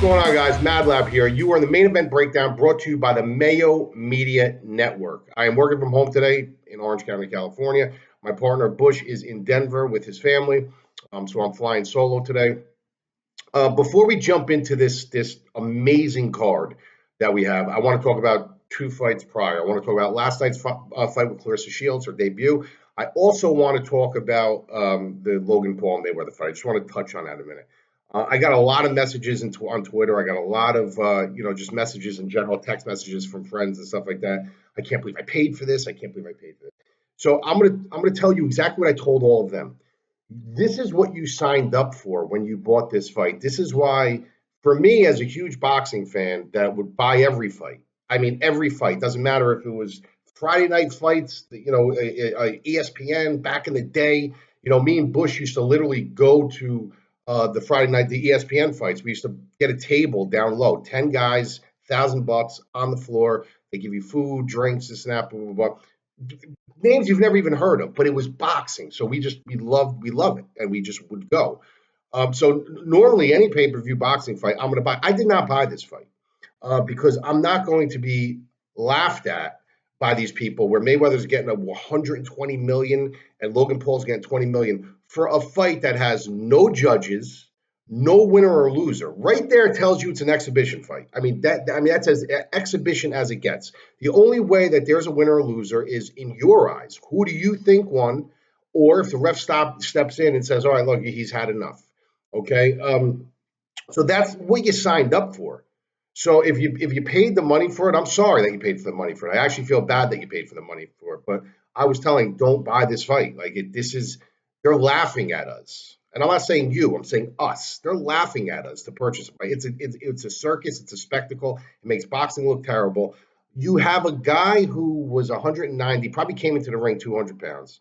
going on, guys? Mad Lab here. You are in the main event breakdown brought to you by the Mayo Media Network. I am working from home today in Orange County, California. My partner, Bush, is in Denver with his family, so I'm flying solo today. Before we jump into this amazing card that we have, I want to talk about two fights prior. I want to talk about last night's fight with Clarissa Shields, her debut. I also want to talk about the Logan Paul Mayweather fight. I just want to touch on that a minute. I got a lot of messages on Twitter. I got a lot of, just messages in general, text messages from friends and stuff like that. I can't believe I paid for this. I can't believe I paid for this. So I'm gonna tell you exactly what I told all of them. This is what you signed up for when you bought this fight. This is why, for me, as a huge boxing fan that would buy every fight. I mean, every fight. Doesn't matter if it was Friday night fights, ESPN back in the day. Me and Bush used to literally go to the Friday night, the ESPN fights. We used to get a table down low, 10 guys, $1,000 on the floor. They give you food, drinks, this and that, blah, blah, blah. Names you've never even heard of, but it was boxing. So we love it, and we just would go. So normally any pay-per-view boxing fight, I'm going to buy. I did not buy this fight because I'm not going to be laughed at by these people where Mayweather's getting a $120 million and Logan Paul's getting $20 million for a fight that has no judges, no winner or loser. Right there tells you it's an exhibition fight. That's as exhibition as it gets. The only way that there's a winner or loser is in your eyes. Who do you think won? Or if the ref steps in and says, all right, look, he's had enough. Okay? So that's what you signed up for. So if you paid the money for it, I'm sorry that you paid for the money for it. I actually feel bad that you paid for the money for it. But I was telling, don't buy this fight. They're laughing at us. And I'm not saying you, I'm saying us. They're laughing at us to purchase it. It's a circus. It's a spectacle. It makes boxing look terrible. You have a guy who was 190, probably came into the ring 200 pounds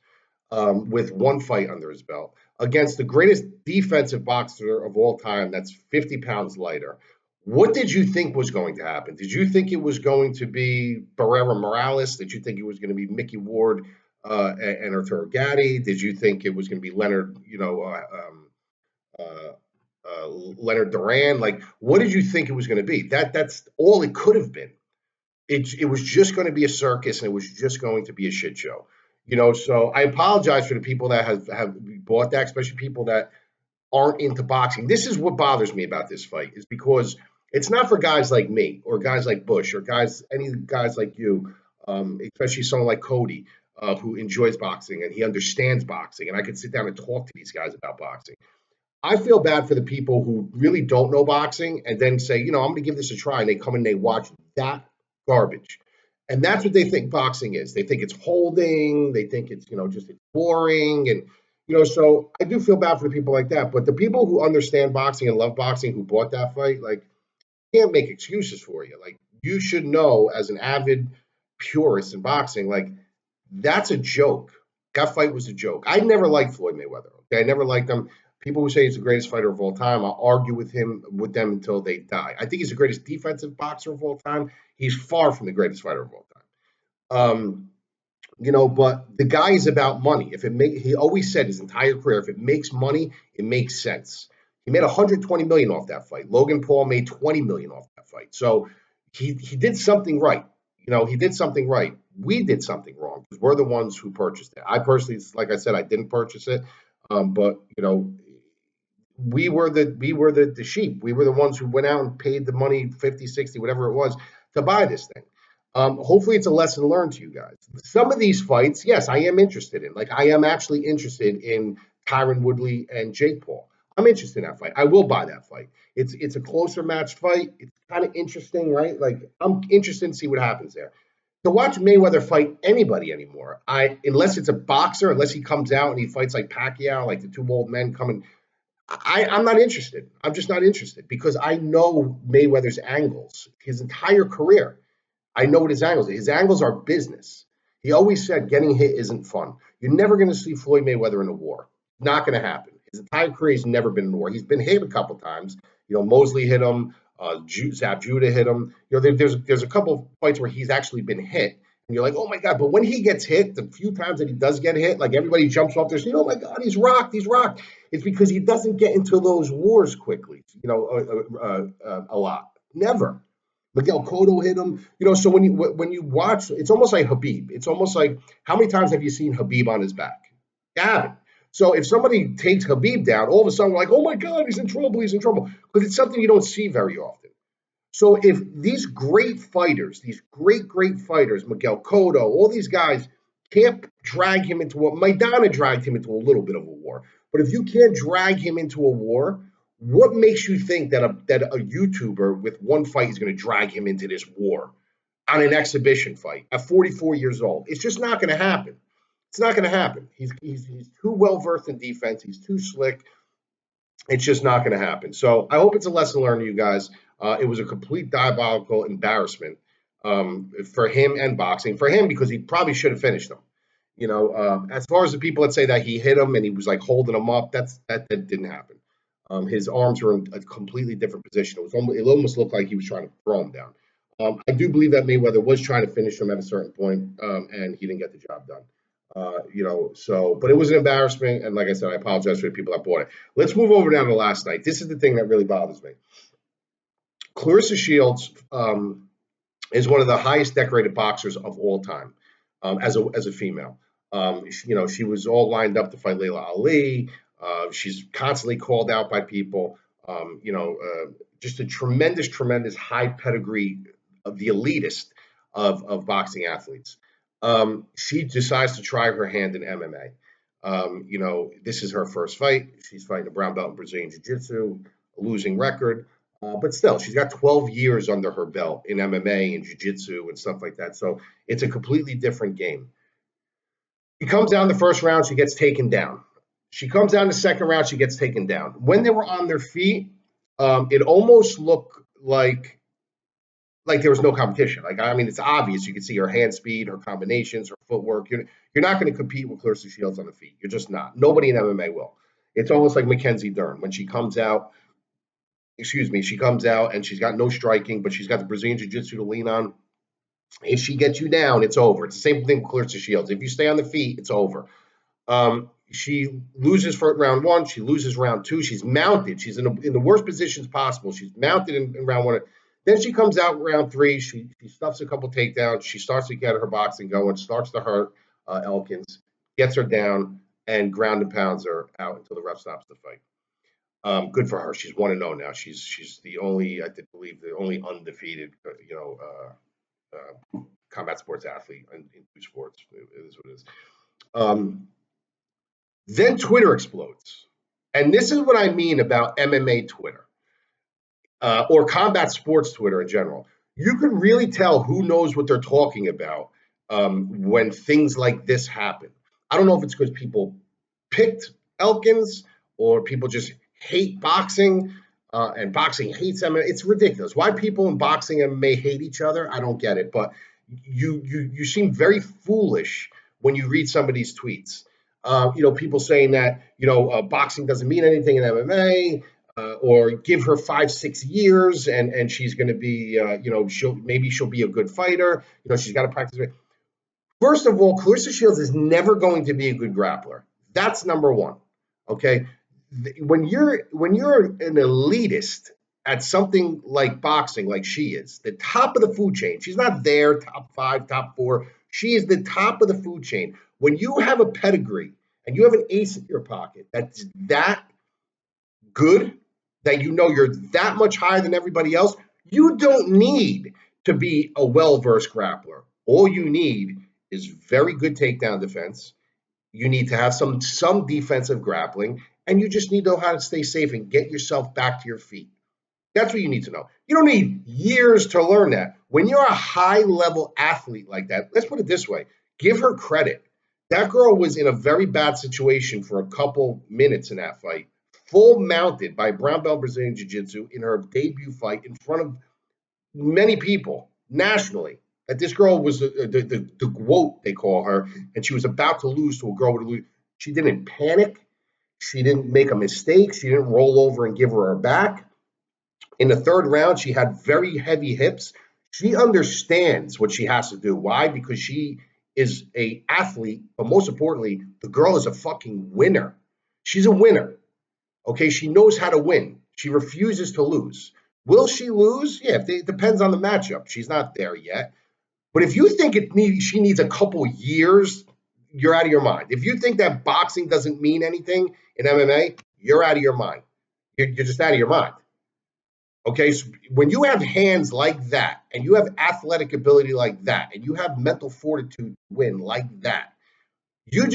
with one fight under his belt against the greatest defensive boxer of all time that's 50 pounds lighter. What did you think was going to happen? Did you think it was going to be Barrera Morales? Did you think it was going to be Mickey Ward and Arturo Gatti? Did you think it was going to be Leonard Duran? Like, what did you think it was going to be? That's all it could have been. It was just going to be a circus, and it was just going to be a shit show. So I apologize for the people that have bought that, especially people that aren't into boxing. This is what bothers me about this fight, is because it's not for guys like me or guys like Bush or any guys like you, especially someone like Cody, who enjoys boxing and he understands boxing. And I can sit down and talk to these guys about boxing. I feel bad for the people who really don't know boxing and then say, I'm going to give this a try. And they come and they watch that garbage. And that's what they think boxing is. They think it's holding. They think it's, it's boring. And, so I do feel bad for the people like that. But the people who understand boxing and love boxing who bought that fight, can't make excuses for you. You should know as an avid purist in boxing, that's a joke. That fight was a joke. I never liked Floyd Mayweather. Okay, I never liked him. People who say he's the greatest fighter of all time, I'll argue with them until they die. I think he's the greatest defensive boxer of all time. He's far from the greatest fighter of all time. But the guy is about money. He always said his entire career, if it makes money, it makes sense. He made $120 million off that fight. Logan Paul made $20 million off that fight. So he did something right. He did something right. We did something wrong because we're the ones who purchased it. I personally, like I said, I didn't purchase it, but we were the sheep. We were the ones who went out and paid the money, 50, 60, whatever it was, to buy this thing. Hopefully it's a lesson learned to you guys. Some of these fights, yes, I am interested in. I am actually interested in Tyron Woodley and Jake Paul. I'm interested in that fight. I will buy that fight. It's a closer matched fight. It's kind of interesting, right? I'm interested to see what happens there. To watch Mayweather fight anybody anymore, unless it's a boxer, unless he comes out and he fights like Pacquiao, like the two old men coming, I'm not interested. I'm just not interested because I know Mayweather's angles his entire career. I know what his angles are. His angles are business. He always said getting hit isn't fun. You're never going to see Floyd Mayweather in a war. Not going to happen. His entire career, he's never been in a war. He's been hit a couple times. Mosley hit him. Zab Judah hit him. There's a couple of fights where he's actually been hit, And you're like, oh my God. But when he gets hit, the few times that he does get hit, like everybody jumps off their seat, oh my God, he's rocked, he's rocked. It's because he doesn't get into those wars quickly, a lot. Never. Miguel Cotto hit him, so when you watch, it's almost like Habib. It's almost like, how many times have you seen Habib on his back? You haven't. So if somebody takes Habib down, all of a sudden we're like, oh my God, he's in trouble, he's in trouble. Because it's something you don't see very often. So if these great fighters, these great fighters, Miguel Cotto, all these guys can't drag him into what Maidana dragged him into a little bit of a war. But if you can't drag him into a war, what makes you think that a YouTuber with one fight is going to drag him into this war on an exhibition fight at 44 years old? It's just not going to happen. It's not going to happen. He's too well versed in defense. He's too slick. It's just not going to happen. So I hope it's a lesson learned to you guys. It was a complete diabolical embarrassment for him and boxing. For him, because he probably should have finished him. As far as the people that say that he hit him and he was like holding him up, that didn't happen. His arms were in a completely different position. It almost looked like he was trying to throw him down. I do believe that Mayweather was trying to finish him at a certain point, and he didn't get the job done. But it was an embarrassment, and like I said, I apologize for the people that bought it. Let's move over now to last night. This is the thing that really bothers me. Clarissa Shields is one of the highest decorated boxers of all time, as a female. She was all lined up to fight Layla Ali. She's constantly called out by people. Just a tremendous high pedigree of the elitist of boxing athletes. She decides to try her hand in MMA. This is her first fight. She's fighting a brown belt in Brazilian Jiu-Jitsu, a losing record. But still, she's got 12 years under her belt in MMA and Jiu-Jitsu and stuff like that. So it's a completely different game. She comes down the first round, she gets taken down. She comes down the second round, she gets taken down. When they were on their feet, it almost looked like there was no competition. It's obvious. You can see her hand speed, her combinations, her footwork. You're not going to compete with Clarissa Shields on the feet. You're just not. Nobody in MMA will. It's almost like Mackenzie Dern. When she comes out and she's got no striking, but she's got the Brazilian Jiu-Jitsu to lean on. If she gets you down, it's over. It's the same thing with Clarissa Shields. If you stay on the feet, it's over. She loses for round one. She loses round two. She's mounted. She's in the worst positions possible. She's mounted in round one. Then she comes out in round three. She stuffs a couple takedowns. She starts to get her boxing going, starts to hurt Elkins, gets her down, and ground and pounds her out until the ref stops the fight. Good for her. She's 1-0 now. She's the only, I believe, the only undefeated, combat sports athlete in two sports. It is what it is. Then Twitter explodes. And this is what I mean about MMA Twitter, or combat sports Twitter in general. You can really tell who knows what they're talking about when things like this happen. I don't know if it's because people picked Elkins or people just hate boxing, and boxing hates MMA. It's ridiculous. Why people in boxing and MMA hate each other, I don't get it. But you seem very foolish when you read some of these tweets. People saying that, boxing doesn't mean anything in MMA, or give her 5-6 years and she's going to be, she'll be a good fighter. She's got to practice. First of all, Clarissa Shields is never going to be a good grappler. That's number one. Okay. When you're an elitist at something like boxing, like she is, the top of the food chain, she's not there, top 5, top 4. She is the top of the food chain. When you have a pedigree and you have an ace in your pocket that's that good, that you're that much higher than everybody else, you don't need to be a well-versed grappler. All you need is very good takedown defense. You need to have some defensive grappling, and you just need to know how to stay safe and get yourself back to your feet. That's what you need to know. You don't need years to learn that. When you're a high-level athlete like that, let's put it this way, give her credit. That girl was in a very bad situation for a couple minutes in that fight, full mounted by brown belt Brazilian Jiu-Jitsu in her debut fight in front of many people nationally. That this girl was the GWOAT, they call her, and she was about to lose to a girl with a lose. She didn't panic. She didn't make a mistake. She didn't roll over and give her back. In the third round, she had very heavy hips. She understands what she has to do. Why? Because she is a athlete, but most importantly, the girl is a fucking winner. She's a winner. Okay, she knows how to win. She refuses to lose. Will she lose? Yeah, it depends on the matchup. She's not there yet. But if you think she needs a couple years, you're out of your mind. If you think that boxing doesn't mean anything in MMA, you're out of your mind. You're just out of your mind. Okay, so when you have hands like that, and you have athletic ability like that, and you have mental fortitude to win like that, you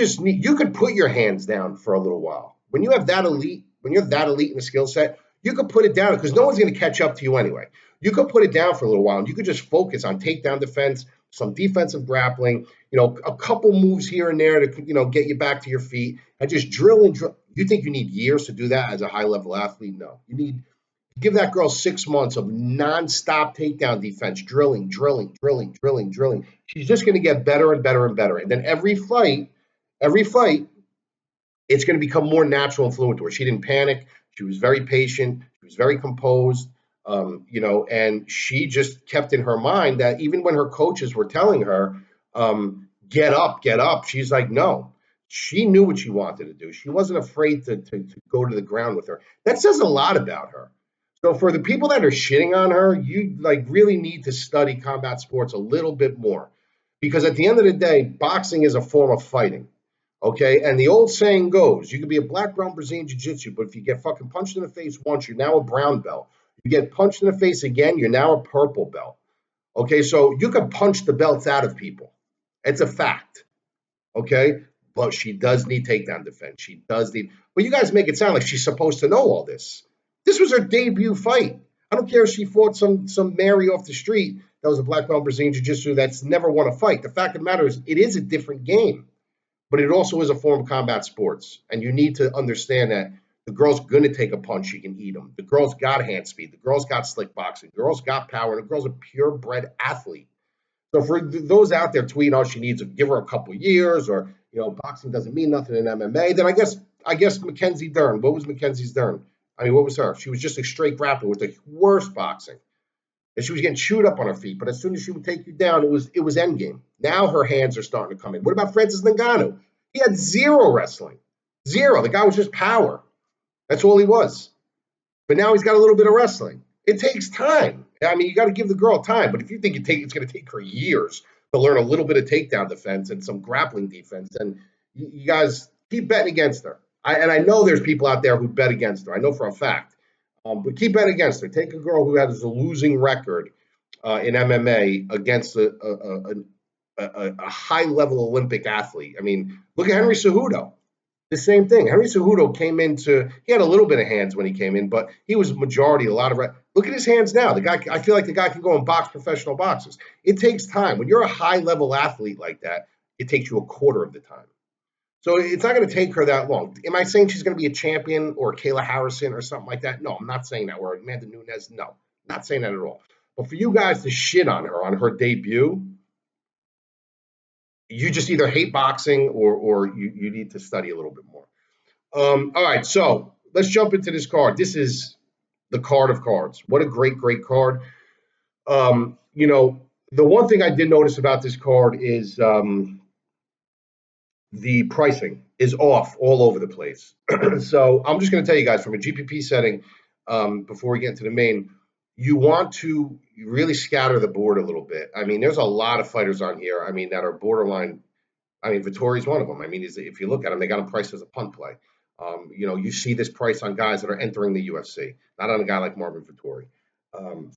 could put your hands down for a little while. When you're that elite in the skill set, you could put it down because no one's going to catch up to you anyway. You could put it down for a little while, and you could just focus on takedown defense, some defensive grappling, a couple moves here and there to get you back to your feet, and just drill and drill. You think you need years to do that as a high level athlete? No, you need give that girl 6 months of nonstop takedown defense, drilling, drilling, drilling, drilling, drilling. She's just going to get better and better and better. And then every fight, it's going to become more natural and fluent to her. She didn't panic. She was very patient. She was very composed. And she just kept in her mind that even when her coaches were telling her, get up, she's like, no. She knew what she wanted to do. She wasn't afraid to go to the ground with her. That says a lot about her. So for the people that are shitting on her, you really need to study combat sports a little bit more. Because at the end of the day, boxing is a form of fighting. Okay, and the old saying goes, you can be a black belt in Brazilian Jiu-Jitsu, but if you get fucking punched in the face once, you're now a brown belt. You get punched in the face again, you're now a purple belt. Okay, so you can punch the belts out of people. It's a fact. Okay, but she does need takedown defense. She does need. But you guys make it sound like she's supposed to know all this. This was her debut fight. I don't care if she fought some Mary off the street that was a black belt in Brazilian Jiu-Jitsu that's never won a fight. The fact of the matter is, it is a different game. But it also is a form of combat sports. And you need to understand that the girl's going to take a punch, she can eat them. The girl's got hand speed. The girl's got slick boxing. The girl's got power. And the girl's a purebred athlete. So for those out there tweeting, oh, she needs to give her a couple years, or boxing doesn't mean nothing in MMA, then I guess Mackenzie Dern. What was Mackenzie Dern? I mean, what was her? She was just a straight grappler with the worst boxing. And she was getting chewed up on her feet. But as soon as she would take you down, it was endgame. Now her hands are starting to come in. What about Francis Ngannou? He had zero wrestling. Zero. The guy was just power. That's all he was. But now he's got a little bit of wrestling. It takes time. I mean, you got to give the girl time. But if you think it's going to take her years to learn a little bit of takedown defense and some grappling defense, then you guys keep betting against her. I know there's people out there who bet against her. I know for a fact. But keep betting against her. Take a girl who has a losing record in MMA against a high-level Olympic athlete. I mean, look at Henry Cejudo. The same thing. Henry Cejudo he had a little bit of hands when he came in, but he was majority, a lot of. Look at his hands now. The guy, I feel like the guy can go and box professional boxers. It takes time. When you're a high-level athlete like that, it takes you a quarter of the time. So it's not going to take her that long. Am I saying she's going to be a champion or Kayla Harrison or something like that? No, I'm not saying that. Or Amanda Nunes? No, not saying that at all. But for you guys to shit on her debut, you just either hate boxing or you need to study a little bit more. All right, so let's jump into this card. This is the card of cards. What a great, great card. The one thing I did notice about this card is the pricing is off all over the place. So I'm just going to tell you guys from a GPP setting, before we get into the main, you want to really scatter the board a little bit. I mean, there's a lot of fighters on here, I mean, that are borderline. I mean, Vettori's one of them. I mean, if you look at him, they got him priced as a punt play. You see this price on guys that are entering the UFC, not on a guy like Marvin Vettori.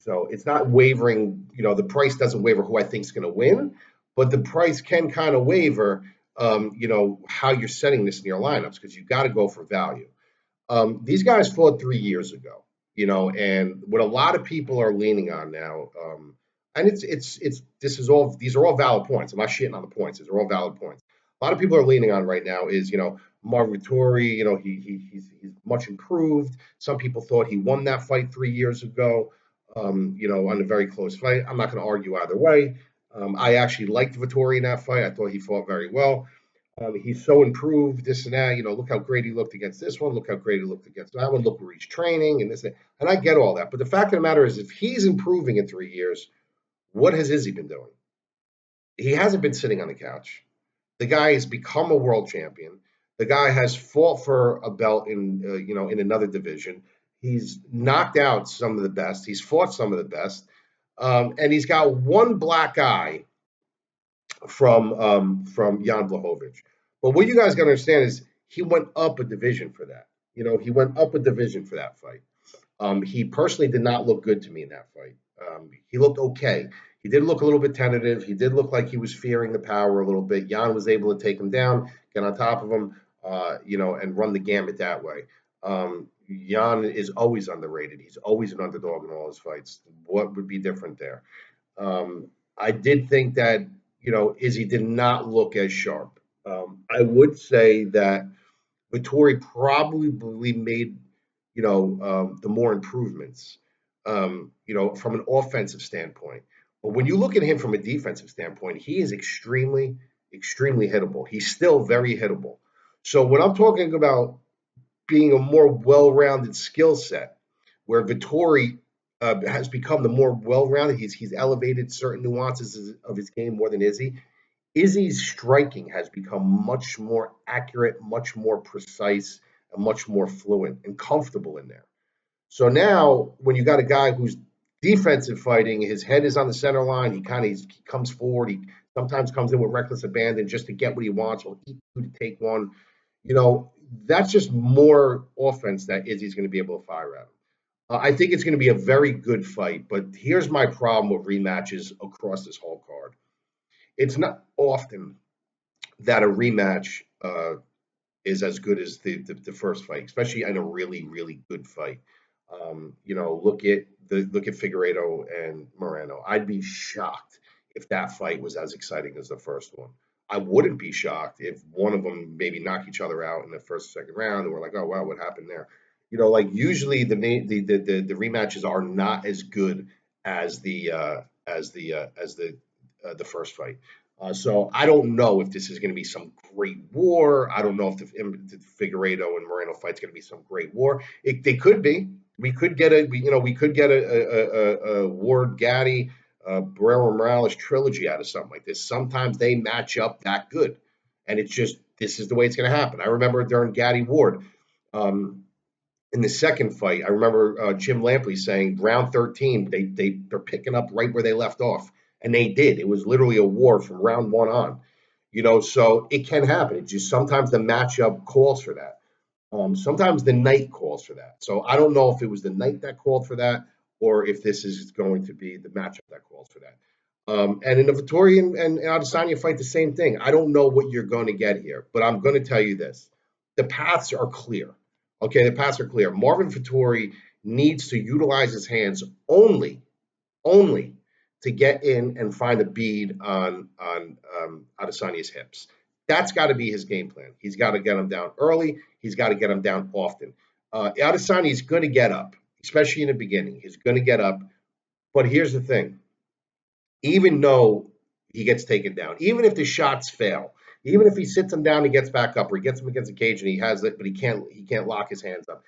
So it's not wavering. The price doesn't waver who I think is going to win, but the price can kind of waver, how you're setting this in your lineups, because you've got to go for value. These guys fought 3 years ago, and what a lot of people are leaning on now, and these are all valid points. I'm not shitting on the points. These are all valid points. A lot of people are leaning on right now is, Marvin Vettori, he's much improved. Some people thought he won that fight 3 years ago, on a very close fight. I'm not going to argue either way. I actually liked Vettori in that fight. I thought he fought very well. He's so improved, this and that. Look how great he looked against this one. Look how great he looked against that one. Look where he's training and this and I get all that. But the fact of the matter is, if he's improving in 3 years, What has Izzy been doing? He hasn't been sitting on the couch. The guy has become a world champion. The guy has fought for a belt in in another division. He's knocked out some of the best. He's fought some of the best, and he's got one black eye from Jan Blachowicz. But what you guys got to understand is he went up a division for that. He went up a division for that fight. He personally did not look good to me in that fight. He looked okay. He did look a little bit tentative. He did look like he was fearing the power a little bit. Jan was able to take him down, get on top of him, and run the gamut that way. Jan is always underrated. He's always an underdog in all his fights. What would be different there? I did think that, Izzy did not look as sharp. I would say that Vettori probably made, the more improvements, from an offensive standpoint. But when you look at him from a defensive standpoint, he is extremely, extremely hittable. He's still very hittable. So when I'm talking about being a more well-rounded skill set, where Vettori has become the more well-rounded, he's elevated certain nuances of his game more than Izzy. Izzy's striking has become much more accurate, much more precise, and much more fluent and comfortable in there. So now, when you got a guy who's defensive fighting, his head is on the center line. He comes forward. He sometimes comes in with reckless abandon just to get what he wants. He'll eat two to take one. That's just more offense that Izzy's going to be able to fire at him. I think it's going to be a very good fight, but here's my problem with rematches across this whole card. It's not often that a rematch is as good as the first fight, especially in a really, really good fight. Look at Figueiredo and Moreno. I'd be shocked if that fight was as exciting as the first one. I wouldn't be shocked if one of them maybe knock each other out in the first or second round, and we're like, oh wow, what happened there? Like usually the rematches are not as good as the first fight. So I don't know if this is going to be some great war. I don't know if the Figueiredo and Moreno fight's going to be some great war. They could be. We could get a Ward Gaddy, Barrero Morales trilogy out of something like this. Sometimes they match up that good, and it's just this is the way it's going to happen. I remember during Gaddy Ward. In the second fight, I remember Jim Lampley saying round 13, they're picking up right where they left off. And they did. It was literally a war from round one on. So it can happen. It's just sometimes the matchup calls for that. Sometimes the night calls for that. So I don't know if it was the night that called for that or if this is going to be the matchup that calls for that. And in the Vettori and Adesanya fight, the same thing. I don't know what you're going to get here, but I'm going to tell you this. The paths are clear. Okay, the paths are clear. Marvin Vettori needs to utilize his hands only to get in and find a bead on Adesanya's hips. That's got to be his game plan. He's got to get him down early. He's got to get him down often. Adesanya is going to get up, especially in the beginning. He's going to get up. But here's the thing. Even though he gets taken down, even if the shots fail, even if he sits him down and gets back up, or he gets him against the cage and he has it, but he can't lock his hands up.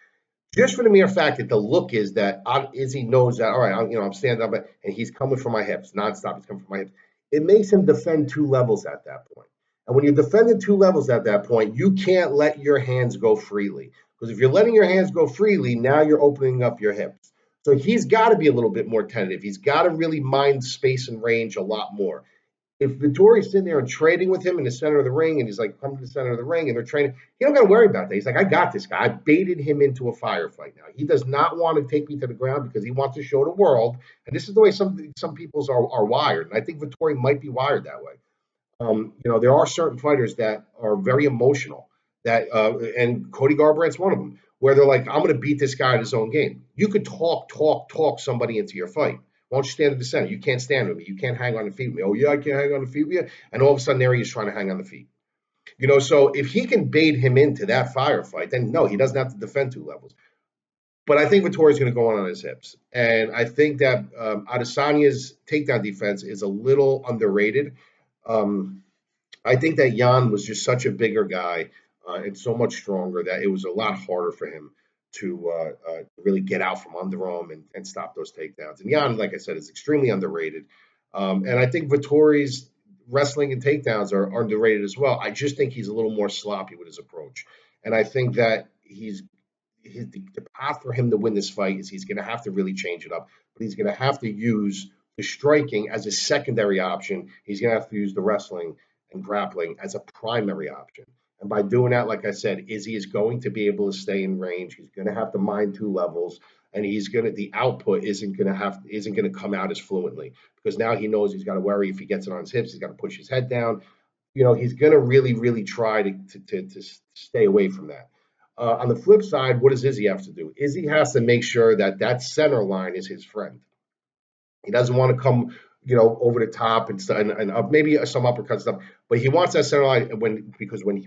Just for the mere fact that the look is that Izzy knows that, all right, I'm standing up and he's coming for my hips nonstop. He's coming for my hips. It makes him defend two levels at that point. And when you're defending two levels at that point, you can't let your hands go freely. Because if you're letting your hands go freely, now you're opening up your hips. So he's got to be a little bit more tentative. He's got to really mind space and range a lot more. If Vettori's sitting there and trading with him in the center of the ring, and he's like, come to the center of the ring, and they're training, he don't got to worry about that. He's like, I got this guy. I baited him into a firefight now. He does not want to take me to the ground because he wants to show the world. And this is the way some people's are wired. And I think Vettori might be wired that way. There are certain fighters that are very emotional. And Cody Garbrandt's one of them, where they're like, I'm going to beat this guy at his own game. You could talk somebody into your fight. Why don't you stand in the center? You can't stand with me. You can't hang on the feet with me. Oh, yeah, I can't hang on the feet with you. And all of a sudden, there he is trying to hang on the feet. So if he can bait him into that firefight, then no, he doesn't have to defend two levels. But I think Vettori's going to go on his hips. And I think that Adesanya's takedown defense is a little underrated. I think that Jan was just such a bigger guy and so much stronger that it was a lot harder for him to really get out from under him and stop those takedowns. And Jan, like I said, is extremely underrated. And I think Vettori's wrestling and takedowns are underrated as well. I just think he's a little more sloppy with his approach. And I think that the path for him to win this fight is he's going to have to really change it up, but he's going to have to use the striking as a secondary option. He's going to have to use the wrestling and grappling as a primary option. And by doing that, like I said, Izzy is going to be able to stay in range. He's going to have to mine two levels, and the output isn't going to come out as fluently because now he knows he's got to worry if he gets it on his hips, he's got to push his head down. He's going to really, really try to stay away from that. On the flip side, what does Izzy have to do? Izzy has to make sure that that center line is his friend. He doesn't want to come, over the top and maybe some uppercut stuff, but he wants that center line because when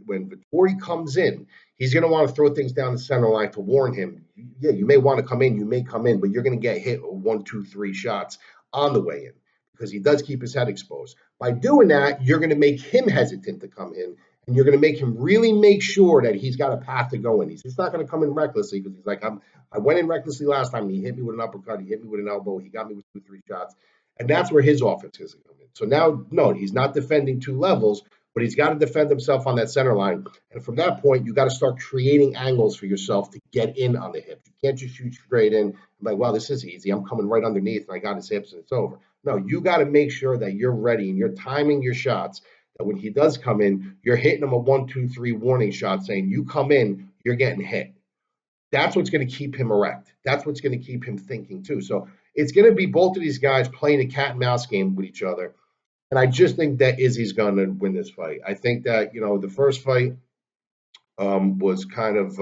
Vettori comes in, he's going to want to throw things down the center line to warn him. Yeah, you may want to come in, you may come in, but you're going to get hit with 1, 2, 3 shots on the way in because he does keep his head exposed. By doing that, you're going to make him hesitant to come in, and you're going to make him really make sure that he's got a path to go in. He's just not going to come in recklessly because he's like, I went in recklessly last time, and he hit me with an uppercut, he hit me with an elbow, he got me with 2, 3 shots, and that's where his offense is going to come in. So now, no, he's not defending two levels, but he's got to defend himself on that center line. And from that point, you got to start creating angles for yourself to get in on the hip. You can't just shoot straight in. Like, well, this is easy. I'm coming right underneath, and I got his hips, and it's over. No, you got to make sure that you're ready and you're timing your shots. That when he does come in, you're hitting him a 1, 2, 3 warning shot, saying, "You come in, you're getting hit." That's what's going to keep him erect. That's what's going to keep him thinking too. So it's going to be both of these guys playing a cat and mouse game with each other. And I just think that Izzy's going to win this fight. I think that the first fight was kind of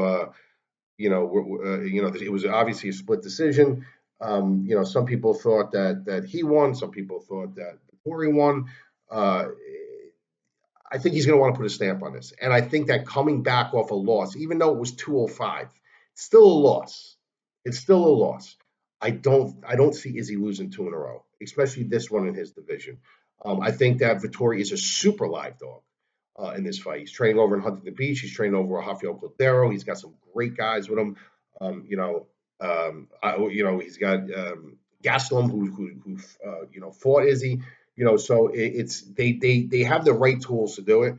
it was obviously a split decision. Some people thought that he won. Some people thought that Vettori won. I think he's going to want to put a stamp on this. And I think that coming back off a loss, even though it was 205, it's still a loss. It's still a loss. I don't see Izzy losing 2 in a row, especially this one in his division. I think that Vettori is a super live dog in this fight. He's training over in Huntington Beach. He's training over at Rafael Cordero. He's got some great guys with him. He's got Gastelum who fought Izzy. So they have the right tools to do it.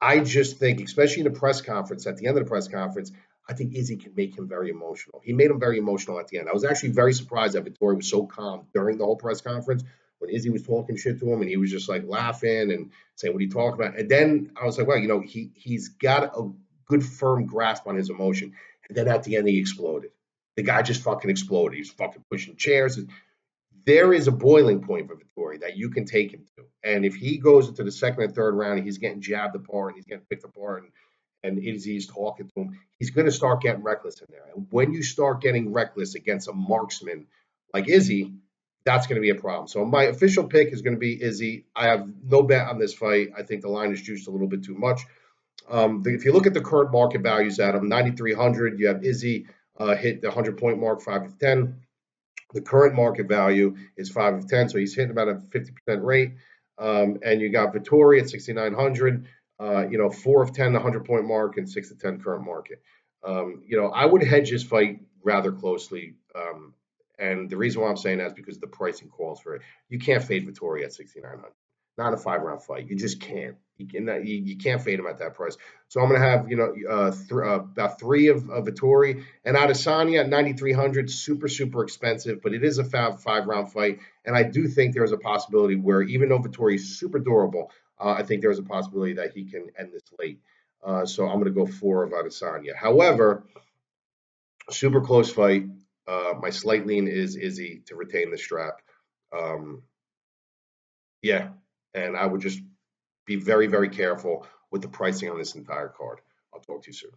I just think, especially in the press conference, at the end of the press conference, I think Izzy can make him very emotional. He made him very emotional at the end. I was actually very surprised that Vettori was so calm during the whole press conference when Izzy was talking shit to him and he was just like laughing and saying, "What are you talking about?" And then I was like, well, he's got a good firm grasp on his emotion. And then at the end, he exploded. The guy just fucking exploded. He's fucking pushing chairs. There is a boiling point for Vettori that you can take him to. And if he goes into the second and third round and he's getting jabbed apart and he's getting picked apart and Izzy's talking to him, he's going to start getting reckless in there. And when you start getting reckless against a marksman like Izzy, that's going to be a problem. So my official pick is going to be Izzy. I have no bet on this fight. I think the line is juiced a little bit too much. If you look at the current market values at him, 9,300, you have Izzy hit the 100-point mark, 5 of 10. The current market value is 5 of 10, so he's hitting about a 50% rate. And you got Vettori at 6,900, 4 of 10, the 100-point mark, and 6 of 10 current market. I would hedge this fight rather closely. And the reason why I'm saying that is because the pricing calls for it. You can't fade Vettori at 6,900. Not a 5-round fight. You just can't. You can't fade him at that price. So I'm going to have about 3 of Vettori and Adesanya at 9,300. Super super expensive, but it is a 5-round fight, and I do think there's a possibility where even though Vettori is super durable, I think there's a possibility that he can end this late. So I'm going to go 4 of Adesanya. However, super close fight. My slight lean is Izzy to retain the strap. Yeah, and I would just be very, very careful with the pricing on this entire card. I'll talk to you soon.